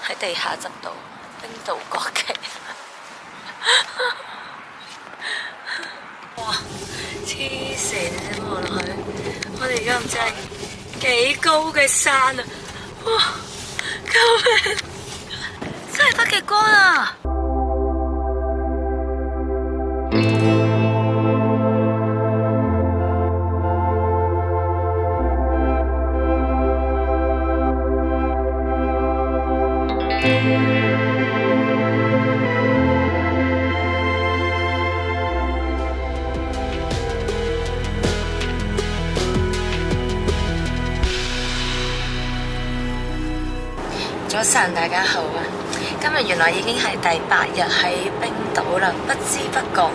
喺地下執到冰島國旗。哇！黐線，你望落去，我哋而家唔知係幾高嘅山啊！哇！救命！真係北極光啊！早晨，大家好啊！今日原來已經係第8日喺冰島啦，不知不覺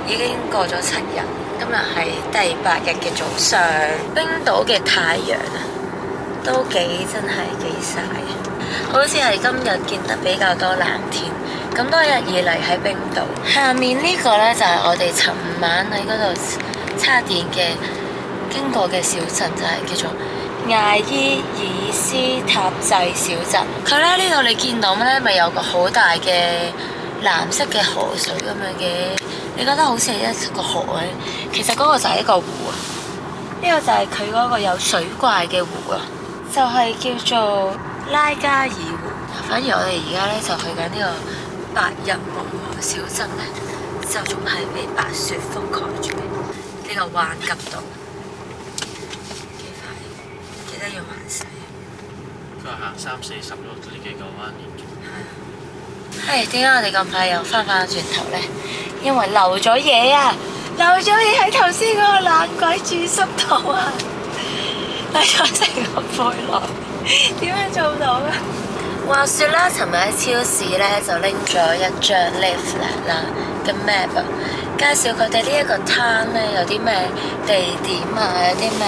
已經過咗7日。今日係第8日嘅早上，冰島嘅太陽啊，都真係幾曬，好似係今日見得比較多藍天。咁多日以嚟喺冰島，下面呢個呢，就係我哋尋晚喺嗰度叉電嘅經過嘅小鎮，就係叫做艾伊爾斯塔濟小鎮。佢咧呢度你見到咧，咪有個好大嘅藍色嘅河水咁樣嘅，你覺得好似係一個河咧？其實嗰個就係一個湖啊！呢個就係佢嗰個有水怪嘅湖啊，就係叫做拉加爾湖。反而我哋而家咧就去緊呢個白日夢河小鎮咧，就仲係被白雪覆蓋住呢個灣急道。記得要慢駛。佢話行30-40呢幾個彎連。係點解我哋咁快又翻轉頭呢？因為漏咗嘢啊！漏咗嘢喺頭先嗰個爛鬼住宿度啊！漏咗成個背囊，點樣做到啊？話說啦，尋日喺超市咧就拎咗一張 leaflet 啦嘅 map 啊，介紹佢哋呢一個灘咧有啲咩地點啊，有啲咩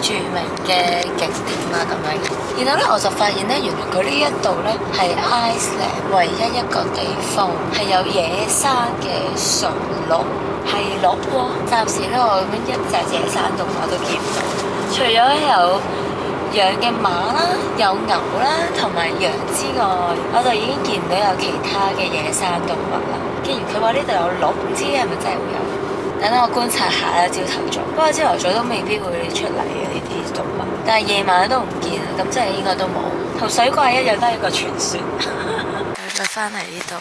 著名嘅景點啊咁樣。然後咧我就發現咧，原來佢呢一度咧係 Iceland 唯一一個地方係有野生嘅馴鹿，係鹿喎。暫時咧我咁樣一隻野生動物都見唔到，除咗有養嘅馬啦，有牛啦，同埋羊之外，我就已經見唔到有其他嘅野生動物啦。既然佢話呢度有鹿，唔知係咪真係會有？等我觀察下啦，朝頭早。不過朝頭早都未必會出嚟嘅呢啲動物，但係夜晚都唔見，咁即係應該都冇。同水怪一樣，都係一個傳說。再翻嚟呢度，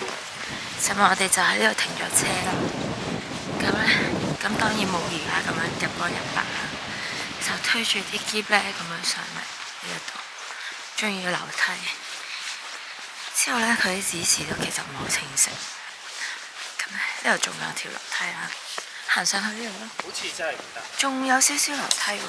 尋日我哋就喺呢度停咗車啦。咁當然冇而家咁樣日光日白啦。就推住啲篋咧咁樣上嚟呢一度，仲要樓梯。之後咧佢啲指示都其實唔係好清晰。咁咧呢度仲有條樓梯啦，行上去呢度咯。好似真係唔得。仲有少少樓梯喎。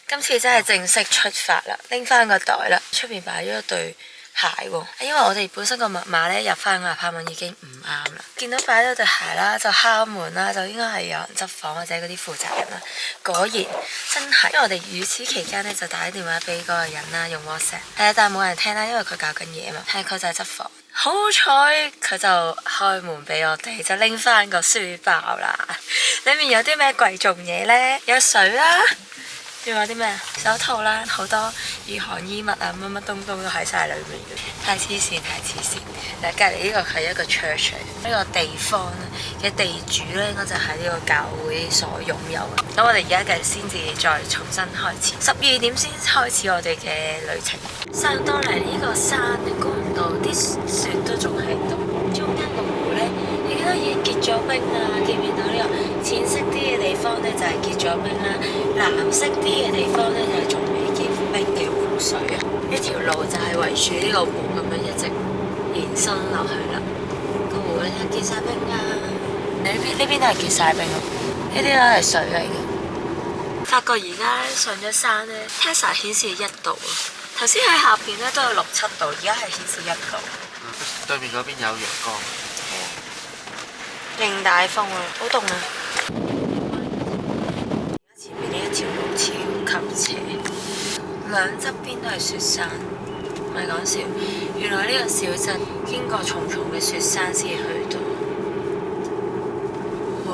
今次真係正式出發啦，拎翻個袋啦，出邊擺咗一對鞋喎，因為我哋本身個密碼咧入翻個 apartment 已經唔啱啦。見到擺咗對鞋啦，就敲門啦，就應該係有人執房或者嗰啲負責人啦。果然真係，因為我哋與此期間咧就打電話俾嗰個人啦，用 WhatsApp。係啊，但係冇人聽啦，因為佢搞緊嘢嘛。係佢就係執房，好彩佢就開門俾我哋，就拎翻個書包啦。裡面有啲咩貴重嘢呢？有水啦。仲有啲咩手套啦，好多御寒衣物啊，乜乜東東都喺晒裏面嘅，太黐線，太黐線！嗱，隔離呢個係一個 church，呢個地方嘅地主咧，應該就係呢個教會所擁有嘅。咁我哋而家嘅先至再重新開始，12點先開始我哋嘅旅程。上到嚟呢個山，你估唔到啲雪都仲喺度，中間個湖咧，你都已經結咗冰啦，見唔見到呢個淺色啲嘅地方咧就係結咗冰啦，藍色啲嘅地方咧就係仲未結冰嘅湖水啊！一條路就係圍住呢個湖咁樣一直延伸落去啦。個湖咧就結晒冰啦，呢邊都係結晒冰咯，呢啲都係水嚟嘅。發覺而家咧上咗山咧 ，Tesla 顯示1度啊，頭先喺下邊咧都有6、7度，而家係顯示1度。對面嗰邊有陽光。勁大風啊，好凍啊！前面呢一條路超級斜，兩側邊都係雪山，唔係講笑。原來呢個小鎮經過重重嘅雪山先去到。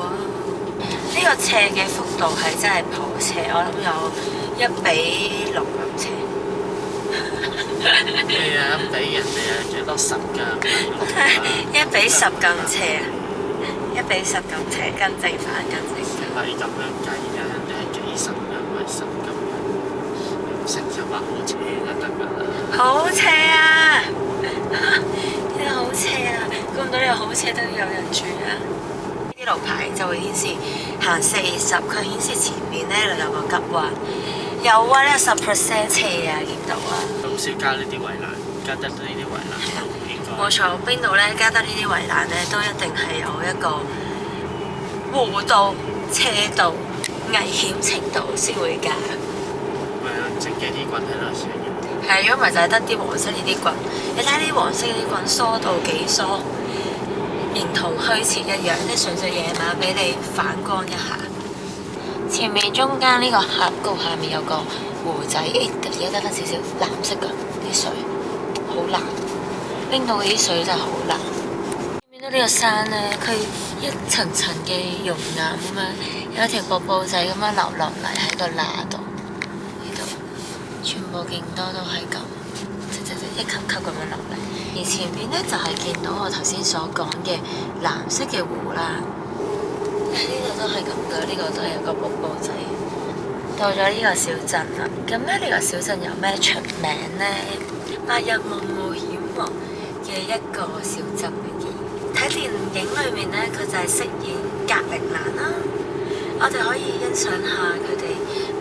哇！呢個斜嘅幅度係真係頗斜，我諗有1:6咁斜。咩啊？俾人哋啊，最多10㗎，唔係6㗎。1比10咁斜，1比10咁斜，跟正反，跟正反。唔係咁樣計㗎，人哋係幾十㗎，唔係10咁樣。成就話好斜就得㗎啦。好斜啊！呢度好斜啊！估唔到呢度好斜都有人住啊！呢啲路牌就會顯示行40，佢顯示前面咧有個急彎，有啊，呢個10% 斜啊，見到啊！咁少加呢啲圍欄，加得呢啲圍欄都應該。冇錯，邊度咧加得呢啲圍欄咧，都一定係有一個弧度、斜度、危險程度先會加。咪整幾啲棍喺度先。係，如果唔係就係得啲黃色呢啲棍，你睇啲黃色呢啲棍疏到幾疏，形同虛設一樣，即係純粹夜晚俾你反光一下。前面中間呢個峽谷下面有個湖仔，而家得翻少少藍色㗎啲水，好藍。冰島嘅啲水真係好藍。見到呢個山呢，佢一層層嘅熔岩咁樣，有一條瀑布仔咁樣流落嚟喺個罅度。全部勁多都係咁，一級級咁樣落嚟。而前面呢，就係見到我頭先所講嘅藍色嘅湖啦。呢度都係咁噶，呢個都係一個瀑布仔。到咗呢個小鎮啦，咁咧呢個小鎮有咩出名呢？白日夢冒險王嘅一個小鎮嚟嘅。睇電影裏面呢，佢就係飾演格陵蘭啦。我哋可以欣賞下佢哋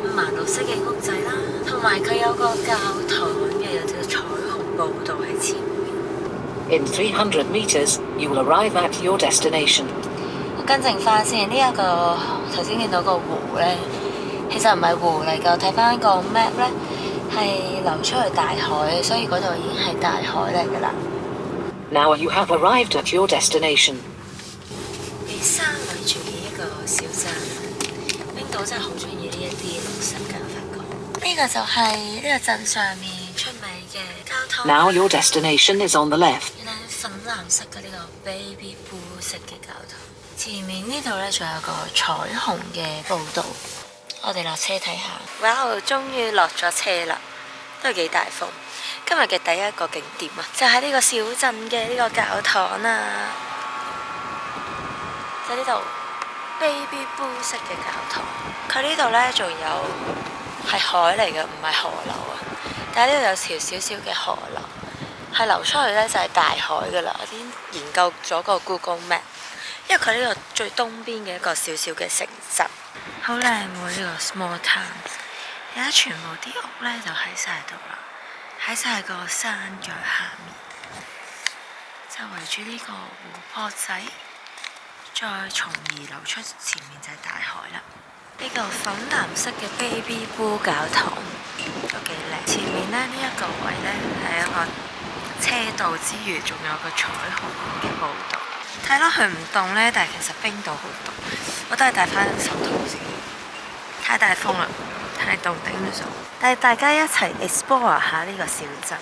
五顏六色嘅屋仔啦，同埋佢有個教堂嘅，有條彩虹步道喺前面。In 300 meters, you will arrive at your destination. 我更正翻先，呢一個頭先見到個湖呢，其實唔係湖嚟㗎。睇翻個 map 呢，係流出去大海，所以嗰度已經係大海嚟㗎啦。Now you have arrived at your destination. 被山圍住嘅一個小鎮，冰島真係好中意呢一啲綠色㗎，我發覺。呢個就係呢個鎮上面出名嘅教堂。Now your destination is on the left. 原來粉藍色嘅呢個 baby blue 色嘅教堂。前面呢度呢，仲有個彩虹嘅步道。我哋落車睇下。哇！終於落咗車啦，都係幾大風。今日嘅第一個景點啊，就係呢個小鎮嘅呢個教堂啊。就呢度 baby blue 色嘅教堂。佢呢度呢，仲有係海嚟嘅，唔係河流啊。但係呢度有條少少嘅河流，係流出去呢，就係大海噶啦。我已經研究咗個 Google Map， 因為佢呢個最東邊嘅一個小小嘅城鎮，好靚喎！呢個 small town， 而家全部啲屋呢，就喺晒度啦，喺晒個山腳下面，就圍住呢個湖泊仔，再從而流出前面就係大海啦。呢個粉藍色嘅 baby blue 教堂都幾靚。前面呢，呢一個位呢，係一個車道之餘，仲有個彩虹嘅步道。睇落去唔凍呢，但係其實冰島好凍。我都係戴翻手套先，太大風啦，太凍頂唔順。但係大家一齊 explore 下呢個小鎮。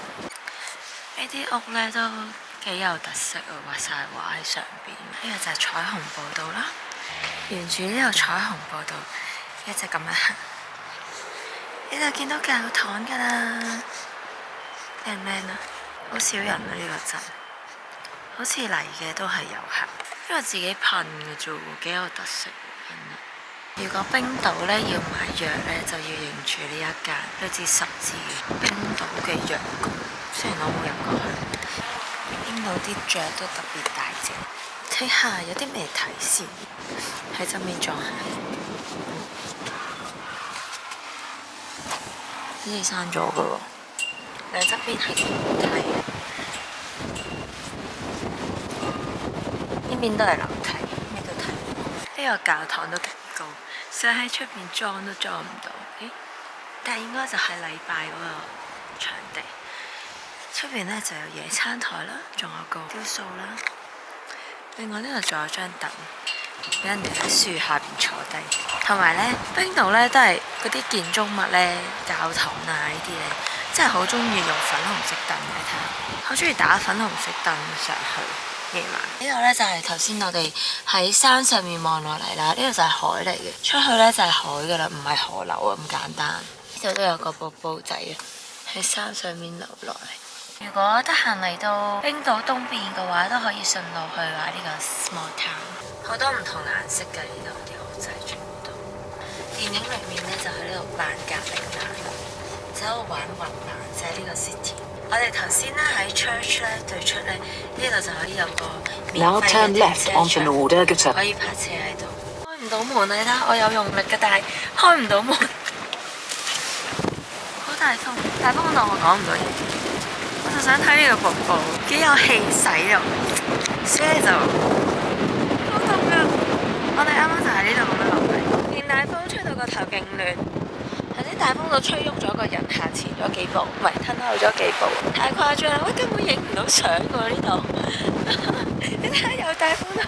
呢啲屋呢，都幾有特色啊，畫晒畫喺上邊。呢個就係彩虹步道啦，沿住呢個彩虹步道一直咁樣行，你就見到教堂㗎啦。靚唔靚啊？好少人啊，呢個鎮，好似嚟嘅都係遊客，因為自己噴嘅啫喎，幾有特色噴。如果冰島呢要買藥呢，就要認住呢一間類似十字冰島嘅藥局。雖然我冇入過去，冰島啲雀都特別大隻。睇下有啲咩提示喺側面撞下。好似閂咗嘅喎，兩側邊係樓梯，呢邊都係樓梯，咩都睇唔到。呢個教堂都幾高，想喺出邊裝都裝唔到。但係應該就係禮拜嗰個場地。出邊呢就有野餐台啦，仲有個雕塑啦。另外呢度仲有張凳，俾人哋喺樹下邊坐低。同埋呢，冰島呢都係嗰啲建築物呢，教堂啊呢啲呢，真係好中意用粉紅色凳嘅。睇下，好中意打粉紅色凳上去夜晚。呢度呢就係頭先我哋喺山上面望落嚟啦，呢度就係海嚟嘅，出去呢就係海噶啦，唔係河流啊咁簡單。呢度都有個瀑布仔啊，喺山上面流落嚟。如果得閒嚟到冰島東邊嘅話，都可以順路去玩呢個 small town， 好多唔同顏色嘅呢度啲屋仔全部都。電影裏面呢，就喺呢度扮格陵蘭，就喺度玩滑板，就喺呢個 city。我哋頭先咧喺 church 咧對出咧，呢度就可以有個免 Now 費 turn 嘅 left 停 onto 車場， Nordergata. 可以泊車喺度。開唔到門啊！你睇我有用力嘅，但係開唔到門。好大風，大風到我講唔到嘢。我就想睇呢個瀑布，幾有氣勢啊！所以就好凍啊！我哋啱啱就喺呢度咁樣落嚟，勁大風吹到個頭勁亂。頭先大風到吹喐咗個人，行前咗幾步，唔係褪後咗幾步，太誇張啦！我根本影唔到相喎呢度。你睇下有大風啊，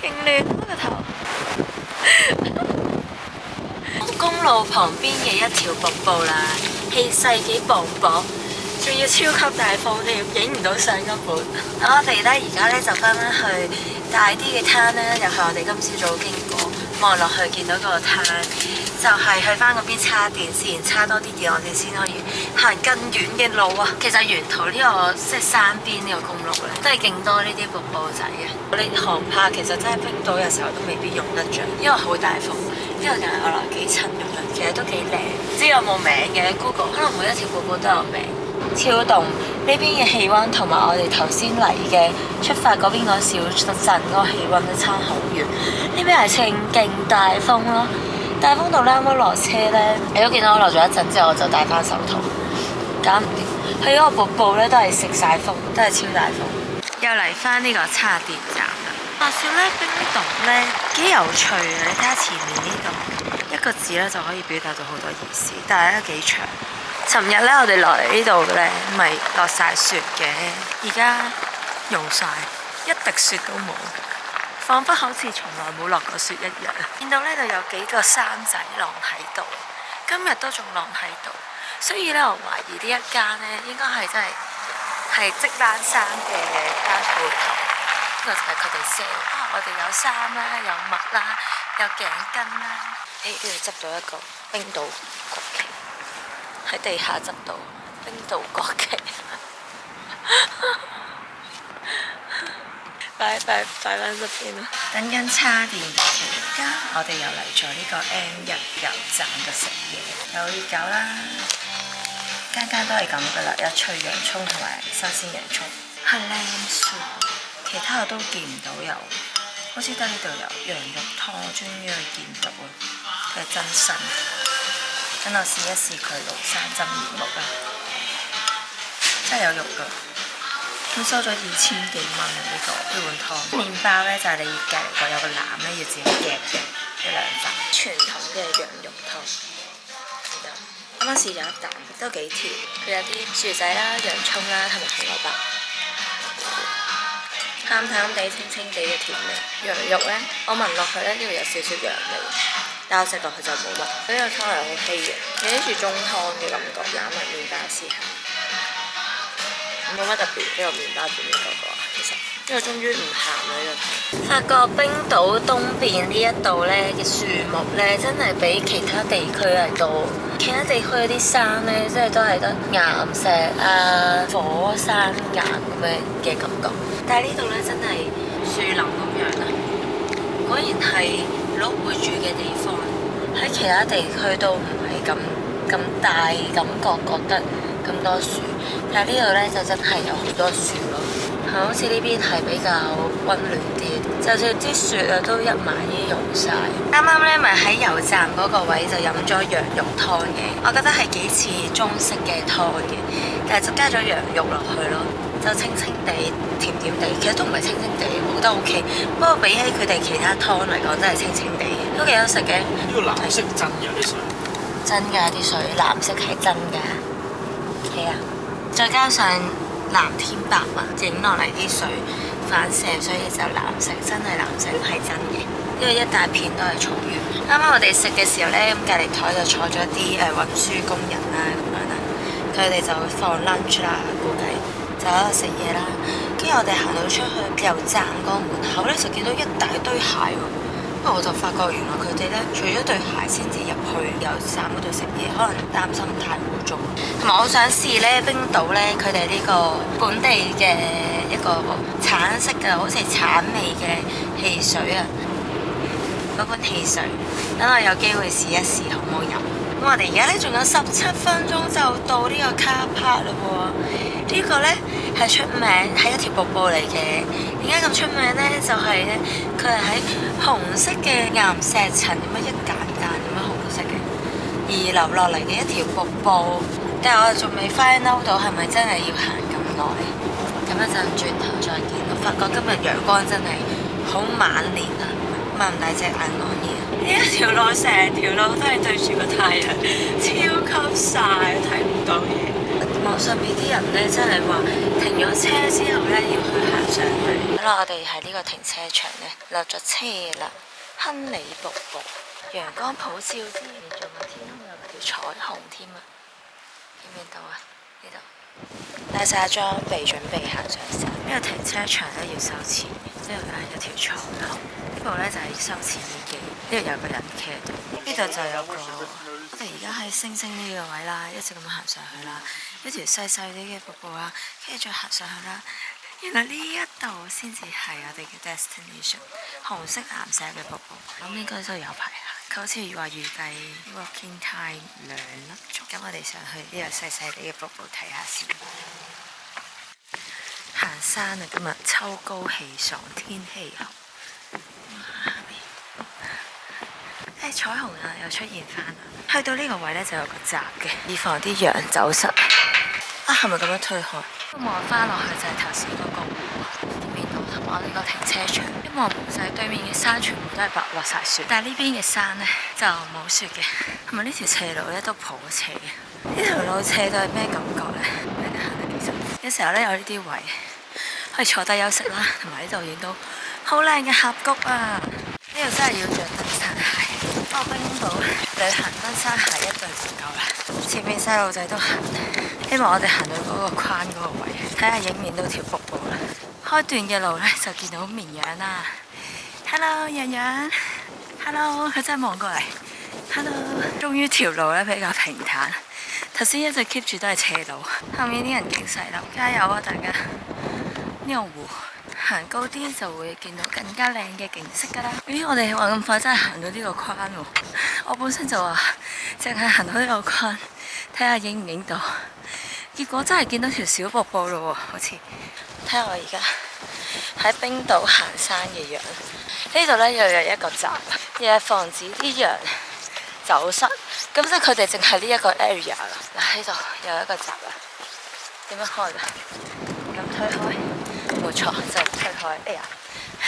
勁亂個頭。公路旁邊嘅一條瀑布啦，氣勢幾磅礴，仲要超級大風添，影唔到相根本。我哋咧而家咧就翻返去大啲嘅灘咧，又係我哋今朝早經過，望落去見到嗰個灘。就係去翻嗰邊叉電線，叉多啲電，我哋先可以行更遠嘅路啊！其實沿途呢個即係山邊呢個公路咧，都係勁多呢啲瀑布仔嘅。我哋航拍其實真係冰島有時候都未必用得着，因為好大風。呢個就係我來幾親咁樣，其實都幾靚。唔知有冇名嘅 Google， 可能每一條瀑布都有名。超凍，呢邊嘅氣温同埋我哋頭先嚟嘅出發嗰邊個小鎮嗰個氣温都差好遠。呢邊係勁勁大風咯。大風到咧，啱啱落車咧，你都見到我落咗一陣之後，我就戴翻手套，搞唔掂。去嗰個瀑布咧，都係食晒風，都係超大風。又嚟翻呢個叉電站啦。話說咧，冰島咧幾有趣啊！你睇下前面呢度一個字咧就可以表達到好多意思，但係咧幾長。尋日咧，我哋落嚟呢度咧，咪落晒雪嘅，而家溶晒，一滴雪都冇。彷彿好似從來冇落過雪一樣。見到呢度有幾個山仔晾喺度，今日都仲晾喺度，所以咧我懷疑呢一間咧應該係真係積蘭山嘅間鋪頭。呢個就係佢哋 sell 啊！我哋有衫啦，有襪啦，有頸巾啦。呢度執到一個冰島國旗，喺地下執到冰島國旗。擺翻側邊啦！等緊叉電嘅期間，我哋又嚟咗呢個 M1 油站度食嘢，有熱狗啦，間都係咁噶啦，有脆洋葱同埋新鮮洋葱，係靚薯，其他我都見唔到有，好似得呢度有羊肉湯，我終於去見到啦，佢係真身，等我試一試佢廬山真面目啦，真係有肉噶。佢收咗2000幾蚊呢碗湯。麵包咧就係、是、你隔離個有個籃咧，要自己夾嘅一兩塊。傳統嘅羊肉湯，啱啱試咗一啖，都幾甜。佢有啲薯仔啦、洋葱啦同埋紅蘿蔔，淡淡地、清清地嘅甜味。羊肉咧，我聞落去咧呢度有少少羊味，但我食落去就冇乜。呢個湯係好稀嘅，有啲似中湯嘅感覺。咬埋麵包試下。冇乜特別，呢個麵包點嗰個其實，因為終於唔鹹啦呢個。發覺冰島東邊呢一度咧嘅樹木咧，真係比其他地區係多。其他地區嗰啲山咧，即係都係得岩石啊、火山岩咁樣嘅感覺。但係呢度咧真係樹林咁樣啊！果然係鹿會住嘅地方。喺其他地區都唔係咁大感覺得咁多樹。但係呢度咧就真係有好多樹咯，係好似呢邊係比較溫暖啲，就算啲雪啊都一晚已經溶晒。啱啱咧咪喺油站嗰個位就飲咗羊肉湯嘅，我覺得係幾似中式嘅湯嘅，但係就加咗羊肉落去咯，就清清地、甜甜地，其實都唔係清清地，我覺得 OK。不過比起佢哋其他湯嚟講，真係清清地，都幾好食嘅。呢個藍色真嘅啲水，真㗎啲水，藍色係真㗎，係啊。再加上藍天白雲影落嚟啲水反射，所以就藍色，真係藍色係真嘅。因為一大片都係草原。啱啱我哋食嘅時候呢，咁隔離台就坐咗啲運輸工人啦，咁樣啦，佢哋就放 lunch 啦，估計就喺度食嘢啦。跟住我哋行到出去油站個門口呢，就見到一大堆蟹喎，不過我就發覺原來佢哋咧，除咗對鞋先至入去油站嗰度食嘢，可能擔心太污糟。同埋我想試咧冰島咧，佢哋呢個本地嘅一個橙色嘅，好似橙味嘅汽水啊，嗰罐汽水，等我有機會試一試好唔好飲。咁我哋而家咧仲有17分鐘就到呢個 car park 嘞喎。呢個咧係出名，係一條瀑布嚟嘅。點解咁出名咧？就係咧，佢係喺紅色嘅岩石層咁樣一間間咁樣紅色嘅，而流落嚟嘅一條瀑布。但係我仲未 find out 到係咪真係要行咁耐。咁一陣轉頭再見，我發覺今日陽光真係好猛烈啊！擘唔大隻眼講嘢。呢一條路成條路都係對住個太陽，超級曬，睇唔到嘢。網上面啲人咧真係話停咗車之後咧要去行上去。好啦，我哋喺呢個停車場咧落咗車啦。亨利瀑布，陽光普照之餘，仲有天空有條彩虹添啊！見唔見到啊？呢度帶晒裝備，準備行上山。呢個停車場咧要收錢嘅，呢度係一條彩虹。呢度咧就係要收錢嘅，呢度有個人企喺度。呢度就有個，我哋而家喺星星呢個位啦，一直咁行上去啦。一條細細啲嘅瀑布啦，跟住再行上去啦。原來呢一度先至係我哋嘅 destination， 紅色岩石嘅瀑布。咁應該都有排行。佢好似話預計 walking time 2粒鐘。咁我哋上去呢個細細啲嘅瀑布睇下先。行山啊！今日秋高氣爽，天氣好。彩虹啊，又出現翻啦！去到呢個位咧就有個閘嘅，以防啲羊走失。啊，係咪咁樣推開？望翻落去就係頭先嗰個湖面度同我哋個停車場。一望就係對面嘅山全部都係白落晒雪，但係呢邊嘅山咧就冇雪嘅。同埋呢條斜路咧都頗斜嘅。呢條路斜到係咩感覺咧？你哋行得幾順？有時候咧有呢啲位可以坐低休息啦，同埋呢度影到好靚嘅峽谷啊！呢度真係要着登山鞋。我冰島旅行登山鞋一對就夠啦。前面細路仔都行，希望我哋行到嗰個框嗰個位，睇下影面到條瀑布啦。開段嘅路咧就見到綿羊啦。Hello， 羊羊。Hello， 佢真係望過嚟。Hello， 終於條路咧比較平坦。頭先一直 keep 住都係斜路，後面啲人勁細粒，加油啊大家！呢個湖。行高啲就會見到更加靚嘅景色㗎啦！咦，我哋話咁快真係行到呢個框喎！我本身就話淨係行到呢個框，睇下影唔影到。結果真係見到條小瀑布咯喎，好似睇下我而家喺冰島行山嘅樣。呢度咧又有一個閘，又係防止啲羊走失。咁即係佢哋淨係呢一個 area 啦。嗱，呢度又有一個閘啦，點樣開㗎？咁推開。冇錯，就推開。哎呀，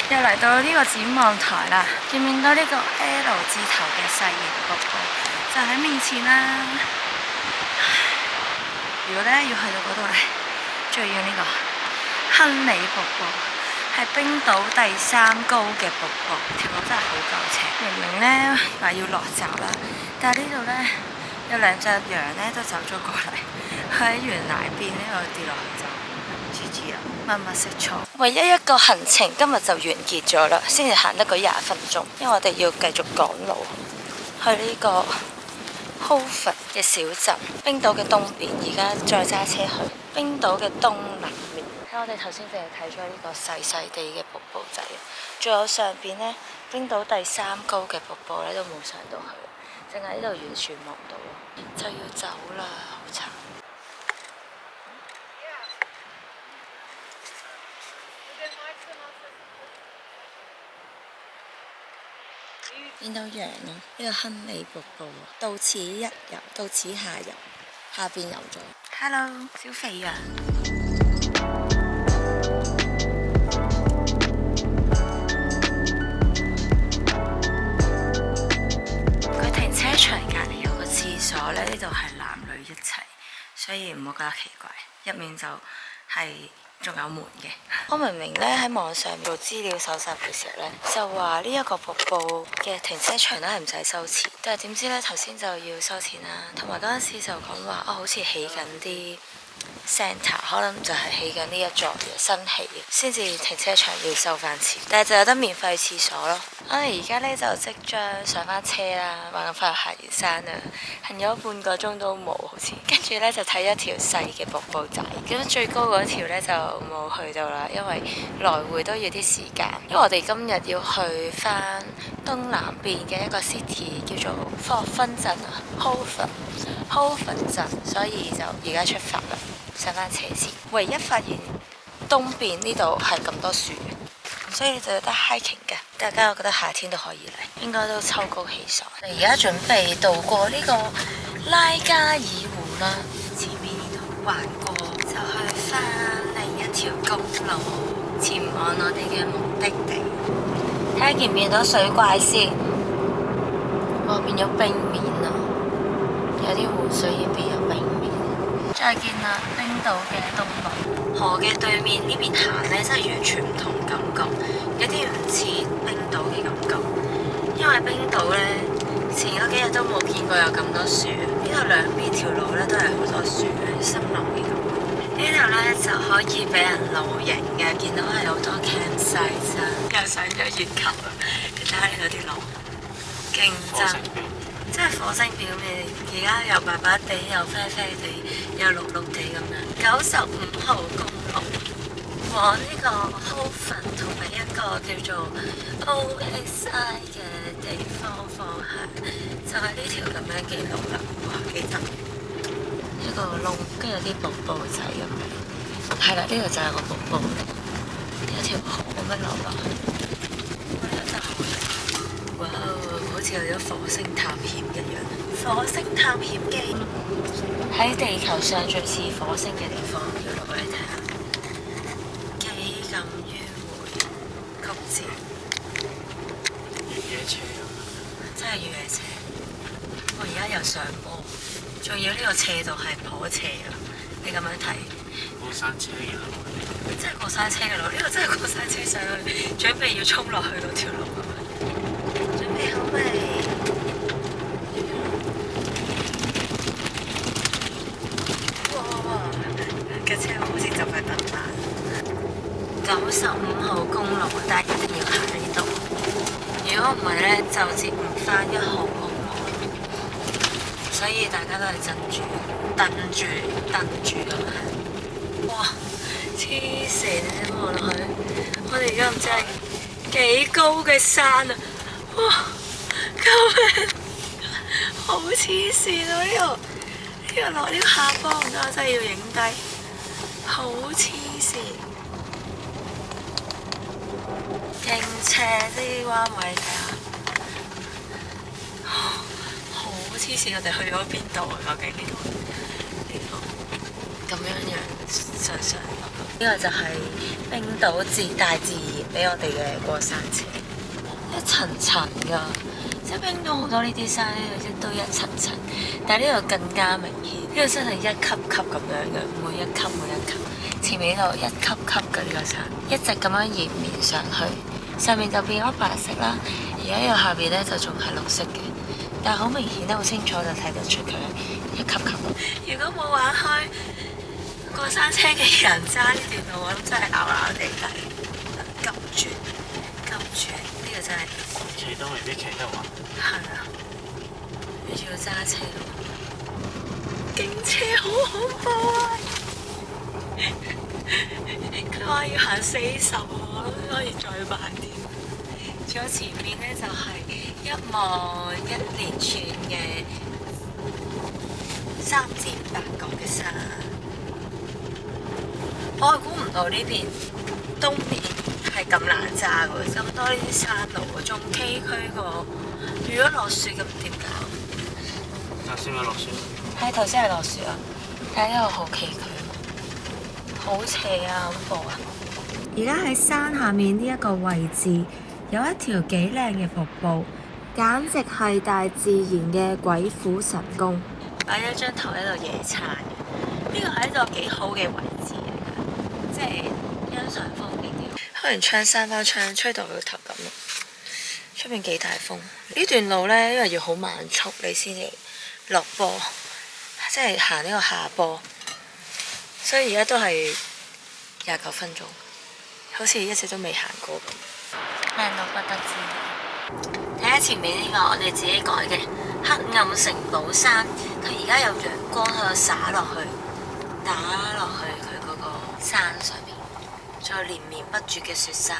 又嚟到呢個展望台啦，見唔見到呢個 L 字頭嘅細型瀑布就喺面前啦。如果咧要去到嗰度咧，最要呢個亨利瀑布，係冰島第3高嘅瀑布，條路真係好夠斜。明明咧話要落閘啦，但係呢度咧有2隻羊咧都走咗過嚟，喺懸崖邊呢度跌落去就。密密食草，唯一一個行程今日就完結咗啦，先至行得個20分鐘，因為我哋要繼續趕路去呢個 Hofjord 嘅小鎮，冰島嘅東邊，而家再揸車去冰島嘅東南面。睇我哋頭先淨係睇咗呢個細細地嘅瀑布仔，仲有上邊呢，冰島第3高嘅瀑布咧都冇上到去，淨係呢度完全望到，就要走啦，好慘。見到羊咯，呢個亨利瀑布啊，到此一遊，到此下遊，下邊遊咗。Hello， 小肥羊。佢停車場隔離有個廁所咧，呢度係男女一齊，所以唔好覺得奇怪，入面就係。仲有門嘅，我明明咧喺網上做資料搜集嘅時候咧，就話呢一個瀑布嘅停車場咧係唔使收錢，但係點知咧頭先就要收錢啦，同埋嗰陣時就講話好似起緊啲 Centre 可能就係起緊呢一座嘅新起嘅，先至停車場要收翻錢，但係就有得免費廁所咯。我哋而家呢就即將上翻車啦，話咁快行完山啦，行咗半個鐘都冇好似，跟住呢就睇一條細嘅瀑布仔，咁最高嗰條呢就冇去到啦，因為來回都要啲時間，因為我哋今日要去翻東南邊嘅一個 city 叫做霍芬鎮啊 Hoven 鎮，所以就而家出發啦。上翻車先，唯一發現東邊呢度係咁多樹，所以就有得 hiking 嘅。大家我覺得夏天都可以嚟，應該都秋高氣爽。而家準備渡過呢個拉加爾湖啦，前面呢度橫過就去翻另一條公路，前往我哋嘅目的地。睇下見唔見到水怪先？哇，變咗冰面啦！有啲湖水已經變咗冰面。再見啦，冰島嘅東部河嘅對面呢邊行呢，真係完全唔同感覺，有啲唔似冰島嘅感覺。因為冰島呢，前嗰幾日都冇見過有咁多樹，呢度兩邊條路呢都係好多樹嘅森林嘅感覺。呢度呢就可以俾人露營嘅，見到係好多 campsite 啊，又上咗月球啊！你睇下呢度啲路，勁真。即係火星表面，而家又白白地，又啡啡地，又綠綠地咁樣。95號公路往呢個 Hoven 同埋一個叫做 OSI 嘅地方方向，就係呢條咁樣嘅路啦。哇，幾得一個窿，跟住有啲瀑布仔咁樣。係啦，呢度就係個瀑布，有條河咁樣流落去。哇！好似去咗火星探險一樣，火星探險記喺地球上最似火星嘅地方，要落去睇下，幾咁迂迴曲折，越野車咁樣，真係越野車。我而家又上坡，仲要呢個斜度係頗斜啊！你咁樣睇，過山車嘅路，真係過山車嘅路，呢個真係過山車上去，準備要衝落去嗰條路咁樣。準備好未？哇！架車好似就快得啦。95號公路，但係一定要行呢度。如果唔係呢，就接唔翻1號公路。所以大家都係鎮住、蹬住咁行。哇！黐線，你望落去，我哋而家唔知係幾高嘅山啊！哇！救命！好黐線啊！呢個落呢個下坡唔得，我真係要影低。好黐線，勁斜啲彎位睇下。好黐線！我哋去咗邊度啊？究竟呢度咁樣上落。呢個就係冰島大自然俾我哋嘅過山車。一層層㗎，即係冰島好多呢啲山咧，都一層層，但係呢度更加明顯，呢個真係一級級咁樣嘅，每一級，前面呢度一級級嘅呢個山，一直咁樣延綿上去，上面就變咗白色啦，而喺呢個下邊咧就仲係綠色嘅，但係好明顯咧，好清楚就睇得出佢係一級級。如果冇玩開過山車嘅人揸呢段路，我諗真係咬地底，急轉。呢個真係騎都未必騎得穩。係啊，你仲要揸車咯，勁車好恐怖啊！佢話要行40喎，我諗可以再慢啲。仲有前面呢，就係一望一連串嘅3尖8角嘅山。我係估唔到呢邊東邊係咁難揸喎，咁多呢啲山路喎，仲崎嶇過。如果落雪咁點搞？頭先咪落雪。係頭先係落雪啊！睇呢個好崎嶇，好斜啊，恐怖啊！而家喺山下面呢一個位置，有一條幾靚嘅瀑布，簡直係大自然嘅鬼斧神工。擺咗張台喺度野餐，呢個係一個幾好嘅位置嚟㗎，即係欣賞風景。開完窗閂翻窗，吹到我個頭咁咯。出面幾大風，呢段路呢，因為要好慢速你先至落坡，即係行呢個下坡。所以而家都係29分鐘，好似一直都未行過咁，靚到不得之。睇下前面呢個我哋自己改嘅黑暗城堡山，佢而家有陽光喺度灑落去，打落去佢嗰個山上面，仲有連綿不絕嘅雪山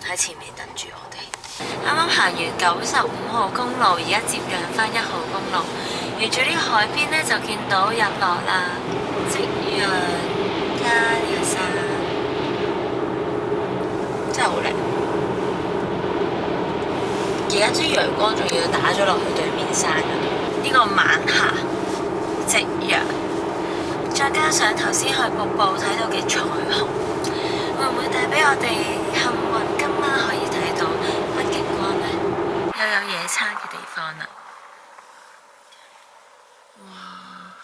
喺前面等住我哋。啱啱行完95號公路，而家接壤翻1號公路，沿住呢個海邊呢，就見到日落啦，夕陽加呢個山，真係好靚。而家啲陽光仲要打咗落去對面山啊！呢個晚霞、夕陽，再加上頭先去瀑布睇到嘅彩虹，會唔會帶俾我哋幸運今晚可以睇到北極光呢？又有野餐嘅地方啦！哇，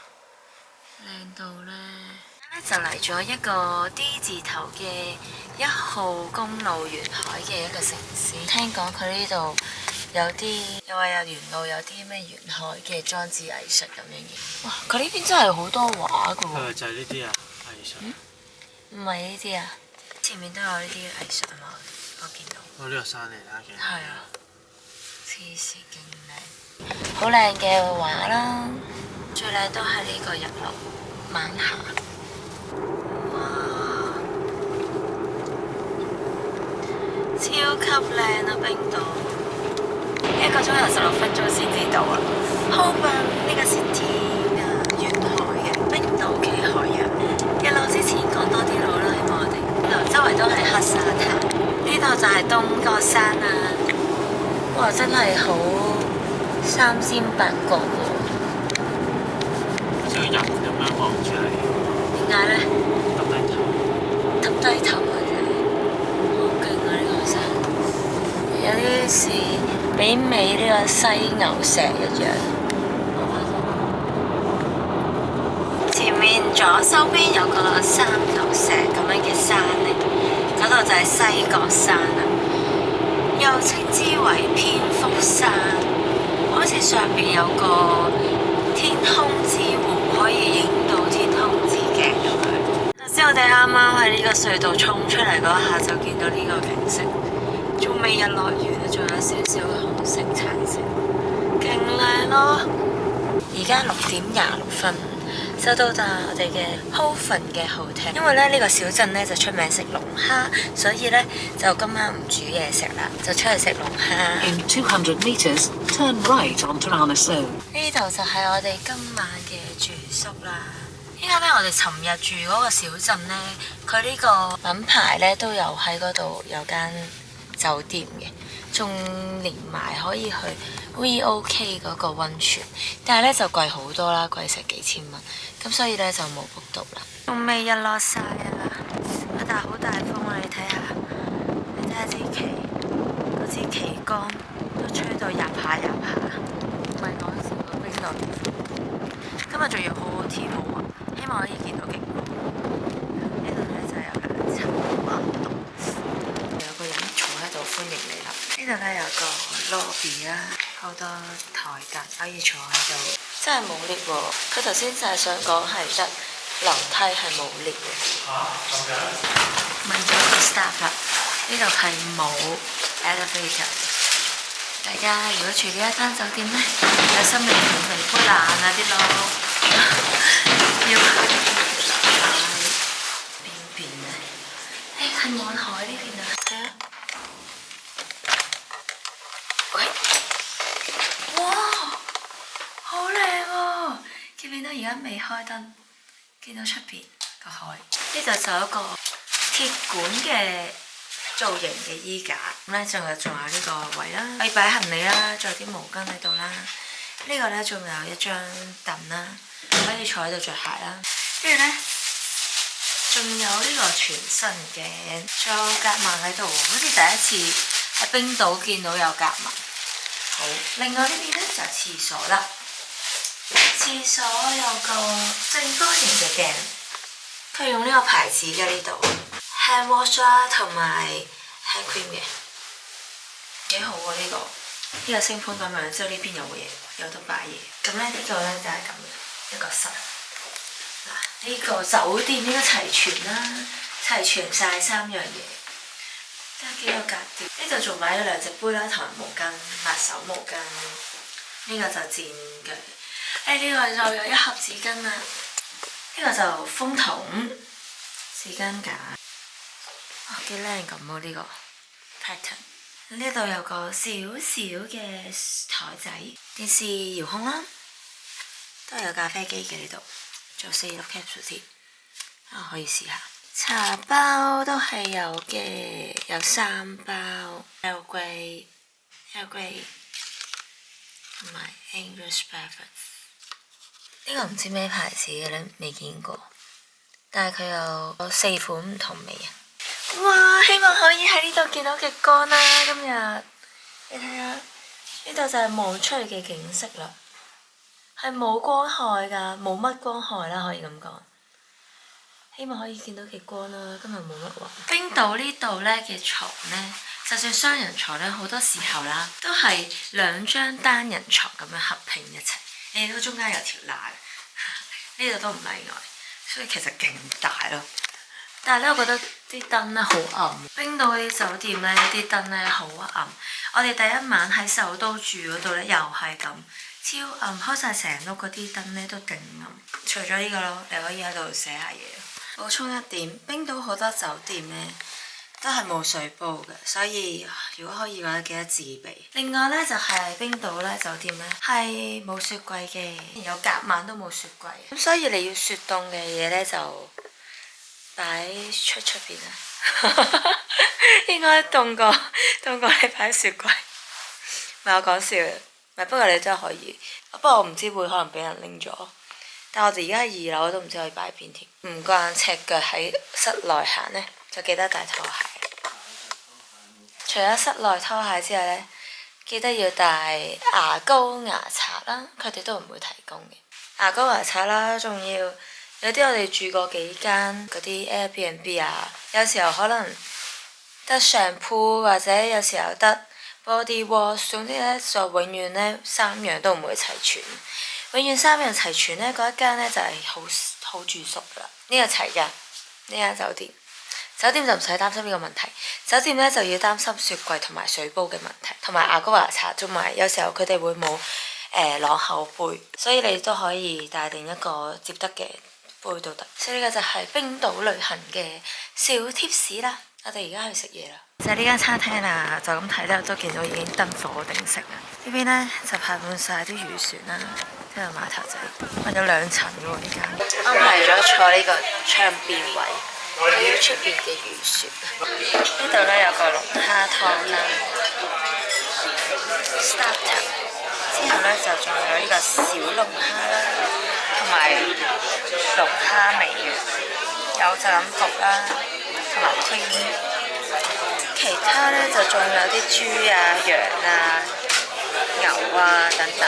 靚到呢！就嚟咗一個 D 字頭嘅1號公路沿海嘅一個城市。聽講佢呢度有啲，又話有沿路有啲咩沿海嘅裝置藝術咁樣嘅。哇！佢呢邊真係好多畫噶喎。係咪就係呢啲啊？藝術？唔係呢啲啊，前面都有呢啲藝術啊嘛，我見到。哦，呢個山嚟啦，其實。係啊，黐線勁靚，好靚嘅畫啦，最靚都係呢個日落晚霞。超級靚啊！冰島1個鐘頭16分鐘先至到啊！好棒！呢個 city 啊，沿海嘅冰島嘅海洋。一路之前講多啲路啦，希望我哋呢度周圍都係黑沙灘。呢度就係東角山啊！哇，真係好三尖八角喎！好似個人咁樣望住你。點解呢？耷低頭。有啲似媲美呢個犀牛石一樣。前面左手邊有個三牛石咁樣嘅山嚟，嗰度就係西角山啦，又稱之為蝙蝠山。好似上邊有個天空之湖，可以影到天空之鏡咁樣。頭先我哋啱啱喺呢個隧道衝出嚟嗰下，就見到呢個景色。仲未日落完啊，仲有少少嘅紅色橙色，勁靚咯！而家6點26分，就到達我哋嘅 Hoven 嘅 hotel。因為咧呢個小鎮咧就出名食龍蝦，所以咧就今晚唔煮嘢食啦，就出去食龍蝦。In 200 meters, turn right on Tranås. 呢度就係我哋今晚嘅住宿啦。依家咧我哋尋日住嗰個小鎮咧，佢呢個品牌咧都有喺嗰度有間酒店嘅，仲連埋可以去 VOK 嗰個溫泉，但係咧就貴好多啦，貴成幾千蚊，咁所以咧就冇 book 到啦。仲未日落晒啊！但係好大風啊！你睇下，你睇下支旗，嗰支旗杆都吹到入下，唔係講笑，個冰島地方。今日仲要好好天喎，希望可以見到極光。呢度咧就有個茶灣洞。有個人坐喺度歡迎你啦！呢度咧有個 lobby 啦，好多台凳可以坐喺度，真係冇 lift 喎。佢頭先就係想講係得樓梯係冇 lift 嘅。咁樣？問咗個 staff 啦，呢度係冇 elevator。大家如果住呢一間酒店咧，有心理準備搬爛啊啲樓，要邊咧？係望海呢邊啊！睇下，喂，哇，好靚喎！見唔見到而家未開燈？見到出邊個海？呢度就有一個鐵管嘅造型嘅衣架，咁咧仲有呢個位啦，可以擺行李啦，仲有啲毛巾喺度啦。呢個咧仲有一張凳啦，可以坐喺度着鞋啦。跟住咧。仲有呢個全新嘅，仲有夾萬喺度喎，好似第一次喺冰島見到有夾萬。好，另外呢邊咧就係廁所啦。廁所有個正方形嘅鏡，佢用呢個牌子嘅呢度 hand wash 啦，同埋 hand cream 嘅，幾好喎呢個。呢個星盤咁樣，之後呢邊有嘢，有得擺嘢。咁咧呢個咧就係咁嘅一個室。嗱。呢個酒店應該齊全啦，齊全晒3樣嘢，都係幾有格調。呢度仲買咗2隻杯啦，同埋毛巾，抹手毛巾。呢個就墊腳。呢個就有1盒紙巾啦。呢個就風筒、紙巾架。幾靚咁喎呢個 pattern。呢度有個小小嘅台仔，電視遙控啦，都係有咖啡機嘅呢度。仲有4粒 capsule 添，可以試下。茶包都係有嘅，有3包 Earl Grey 同埋 English breakfast。呢個唔知咩牌子嘅咧，未見過，但係佢有4款唔同味啊！哇，希望可以喺呢度見到極光啦！今日你睇下，呢度就係望出去嘅景色啦。係冇光害㗎，冇乜光害啦，可以咁講。希望可以見到極光啦，今日冇乜雲。冰島呢度咧嘅床咧，就算雙人床咧，好多時候啦，都係2張單人床咁樣合拼一齊。你睇到中間有條罅，呢度都唔例外，所以其實勁大咯。但係咧，我覺得啲燈咧好暗。冰島嗰啲酒店咧啲燈咧好暗。我哋第一晚喺首都住嗰度咧，又係咁。超暗，開晒成屋嗰啲燈咧都勁暗。除咗呢個咯，你可以喺度寫下嘢。補充一點，冰島好多酒店咧都係冇水煲嘅，所以如果可以嘅話，記得自備。另外咧就係冰島咧酒店咧係冇雪櫃嘅，有隔晚都冇雪櫃。咁所以你要雪凍嘅嘢咧就擺出邊啊，應該凍過你擺雪櫃。唔係我講笑嘅。不過你真係可以，不過我唔知會可能俾人拎咗。但係我哋而家喺2樓都唔知可以擺邊添。唔慣赤腳喺室內行呢，就記得帶拖鞋。除咗室內拖鞋之外呢，記得要帶牙膏牙刷啦，佢哋都唔會提供嘅。牙膏牙刷啦，仲要有啲我哋住過幾間嗰啲 Airbnb 啊，有時候可能得上鋪，或者有時候得body wash， 總之咧就永遠咧3樣都唔會齊全，永遠3樣齊全咧嗰一間咧就係好住宿噶啦。呢個齊㗎，呢間酒店就唔使擔心呢個問題。酒店咧就要擔心雪櫃同埋水煲嘅問題，同埋牙膏牙刷，同埋有時候佢哋會冇朗口杯，所以你都可以帶定一個接得嘅杯都得。所以呢個就係冰島旅行嘅小貼士啦。我哋而家去食嘢啦。就係呢間餐廳啦，就咁睇咧都見到已經燈火鼎盛啦。呢邊咧就排滿晒啲漁船啦，都有碼頭仔，有2層嘅喎呢間。安排咗坐呢個窗邊位，睇出邊嘅漁船。呢度咧有個龍蝦湯啦 ，starter。之後咧就仲有呢個小龍蝦啦，同埋龍蝦味嘅，有就咁焗啦，同埋 cream。其他咧就仲有啲豬啊、羊啊、牛啊等等。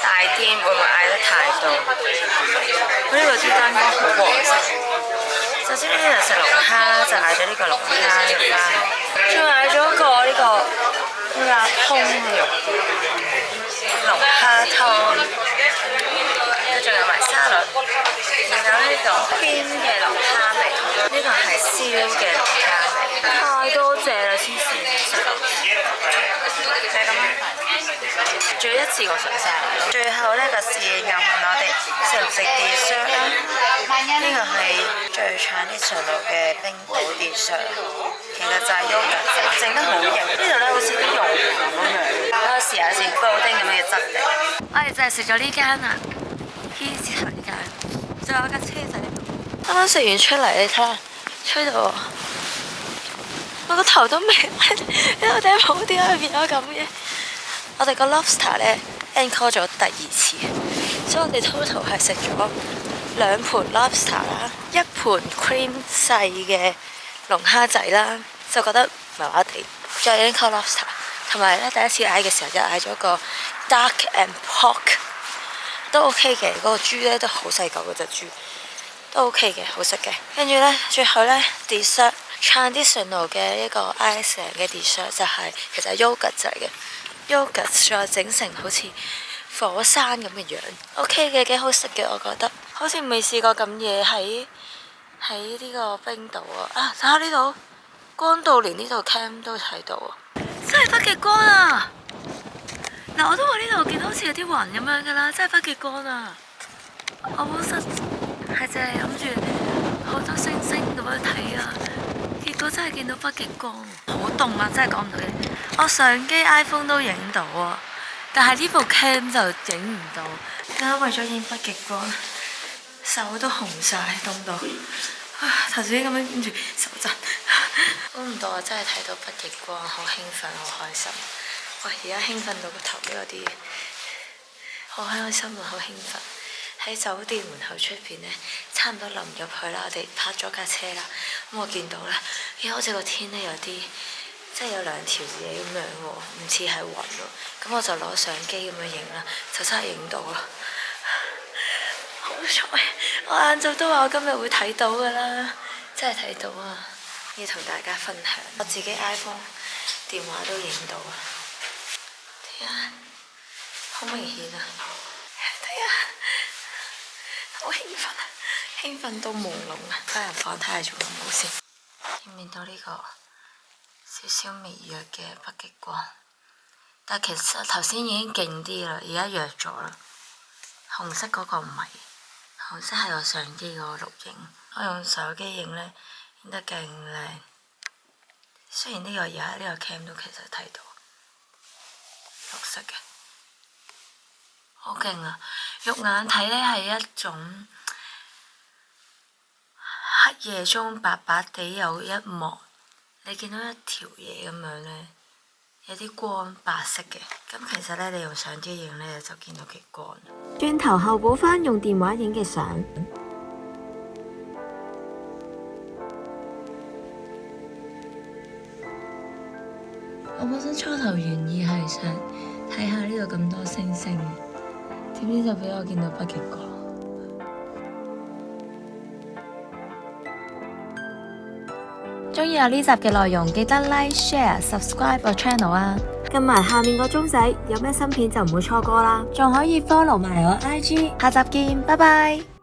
大店會唔會嗌得太多？呢個豬蛋糕好黃色。首先呢度食龍蝦就嗌咗呢個龍蝦肉啦，仲嗌咗個呢個鴨胸肉、龍蝦湯，仲有埋沙律，仲有呢個偏嘅龍蝦味，呢個係燒嘅龍蝦味。太多謝啦，黐線！就係咁樣，仲要一次過上晒。最後呢個侍應又問我哋食唔食 dessert 啦？呢個係最 traditional 嘅冰島 dessert， 其實就係 yogurt 整得好型。呢度咧好似啲熔岩咁樣，等我試下先，布丁咁樣嘅質地。我哋就係食咗呢間啊 ，P 字頭呢間，仲有架車仔。啱啱食完出嚟，你睇下，吹到我個頭都未，呢個頂帽點解變咗咁嘅？我哋個 lobster 咧 encore 咗第2次，所以我哋 total 係食咗2盤 lobster 啦，1盤 cream 細嘅龍蝦仔啦，就覺得麻麻地。再 encore lobster， 同埋咧第一次嗌嘅時候就嗌咗個 duck and pork， 都 OK 嘅。嗰個豬咧都好細嚿嗰隻豬，都 OK 嘅，好食嘅。跟住咧最後咧 dessert。traditional 嘅一個 Iceland 嘅 dessert 就係其實係 yogurt 仔嘅 yogurt， 再整成好似火山咁嘅樣，OK 嘅，幾好食嘅我覺得。好似未試過咁夜喺呢個冰島啊！啊，睇下呢度光到連呢度 cam 都睇到啊！真係北極光啊！嗱，我都話呢度見到好似有啲雲咁樣噶啦，真係北極光啊！我本身係淨係諗住好多星星咁樣睇啊，結果真係見到北極光，好凍啊！真係講唔到嘢。我相機 iPhone 都影到啊，但係呢部 cam 就影唔到。而家為咗影北極光，手都紅晒，凍到啊！頭先咁樣跟住手震，估唔到啊！真係睇到北極光，好興奮，好開心。哇！而家興奮到個頭都有啲，好開心啊！好興奮。喺酒店門口出邊呢，差唔多臨入去啦，我哋泊咗架車啦。咁我見到咧，咦，好似個天呢有啲，即係有兩條嘢咁樣喎，唔似係雲喎。咁我就攞相機咁樣影啦，就真係影到啦。好彩，我晏晝都話我今日會睇到噶啦，真係睇到啊！要同大家分享，我自己 iPhone 電話都影到啊！睇下，好明顯啊！睇下，好興奮啊！興奮到朦朧啊！翻入房睇下仲有冇先。見唔見到呢個少少微弱嘅北極光？但其實頭先已經勁啲啦，而家弱咗啦。紅色嗰個唔係，紅色係我相機嗰個錄影。我用手機影呢，影得勁靚。雖然呢個而家呢個 cam 都其實睇到綠色嘅，好勁啊！肉眼睇呢係一種黑夜中白白地有一幕，你見到一條嘢咁樣呢，有啲光白色嘅。咁其實呢，你用相機影呢，就見到極光。轉頭後補返用電話影嘅相。我本身初頭原意係想睇下呢度咁多星星，點知就俾我見到北極光。鍾意我呢集嘅內容，記得 like、share、subscribe 個 channel 啊！撳埋下面個鐘仔，有咩新片就唔會錯過啦。仲可以 follow 埋我 IG，下集見，拜拜。